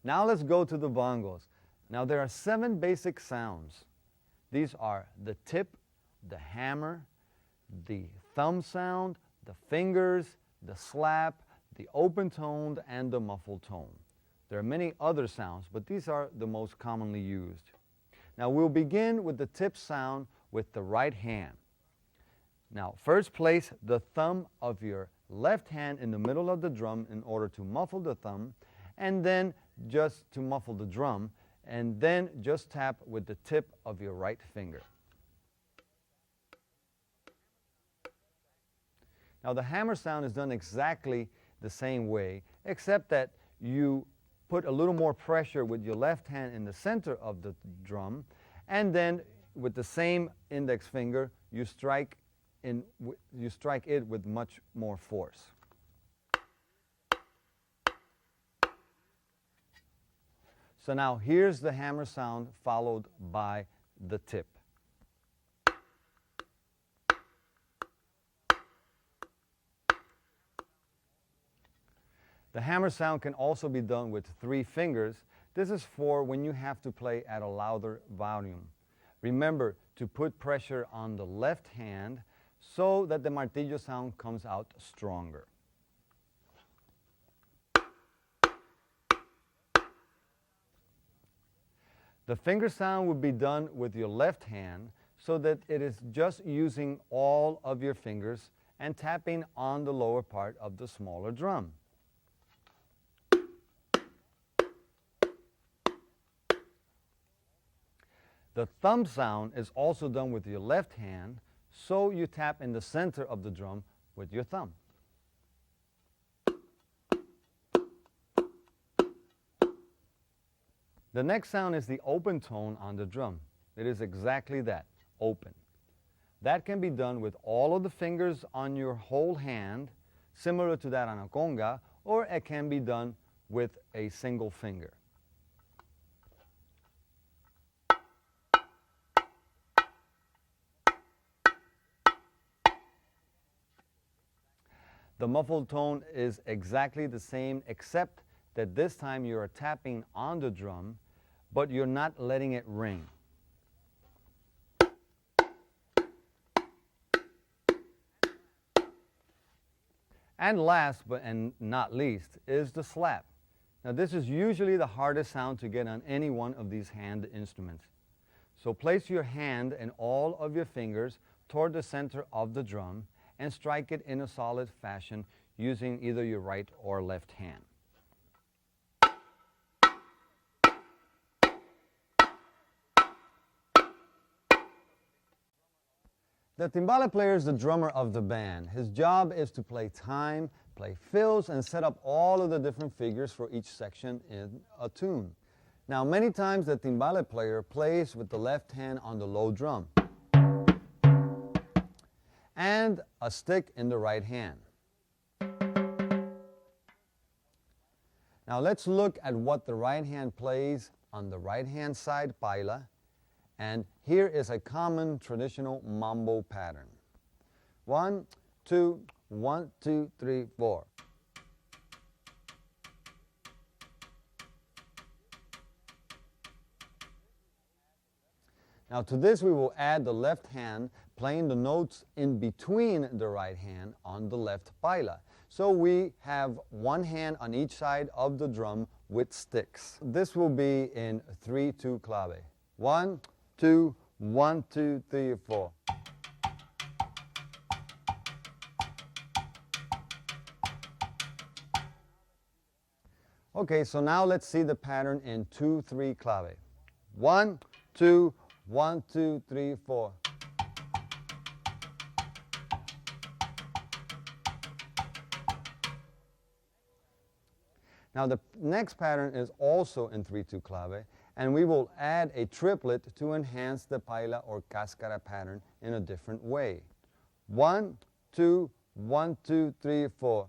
Now let's go to the bongos. Now there are 7 basic sounds. These are the tip, the hammer, the thumb sound, the fingers, the slap, the open toned, and the muffled tone. There are many other sounds, but these are the most commonly used. Now we'll begin with the tip sound with the right hand. Now first place the thumb of your left hand in the middle of the drum in order to muffle the thumb, and then just to muffle the drum, and then just tap with the tip of your right finger. Now the hammer sound is done exactly the same way, except that you put a little more pressure with your left hand in the center of the drum, and then with the same index finger you strike it with much more force. So now here's the hammer sound followed by the tip. The hammer sound can also be done with 3 fingers. This is for when you have to play at a louder volume. Remember to put pressure on the left hand so that the martillo sound comes out stronger. The finger sound would be done with your left hand so that it is just using all of your fingers and tapping on the lower part of the smaller drum. The thumb sound is also done with your left hand, so you tap in the center of the drum with your thumb. The next sound is the open tone on the drum. It is exactly that, open. That can be done with all of the fingers on your whole hand, similar to that on a conga, or it can be done with a single finger. The muffled tone is exactly the same, except that this time you are tapping on the drum, but you're not letting it ring. And last but not least is the slap. Now this is usually the hardest sound to get on any one of these hand instruments. So place your hand and all of your fingers toward the center of the drum and strike it in a solid fashion using either your right or left hand. The timbale player is the drummer of the band. His job is to play time, play fills, and set up all of the different figures for each section in a tune. Now, many times the timbale player plays with the left hand on the low drum and a stick in the right hand. Now let's look at what the right hand plays on the right hand side paila, and here is a common traditional mambo pattern. 1, 2, 1, 2, 3, 4. Now to this we will add the left hand playing the notes in between the right hand on the left paila. So we have one hand on each side of the drum with sticks. This will be in 3-2 clave. 1, 2, 1, 2, 3, 4. Okay, so now let's see the pattern in 2-3 clave. 1, 2, 1, 2, 3, 4. Now the next pattern is also in 3-2 clave, and we will add a triplet to enhance the paila or cascara pattern in a different way. 1, 2, 1, 2, 3, 4.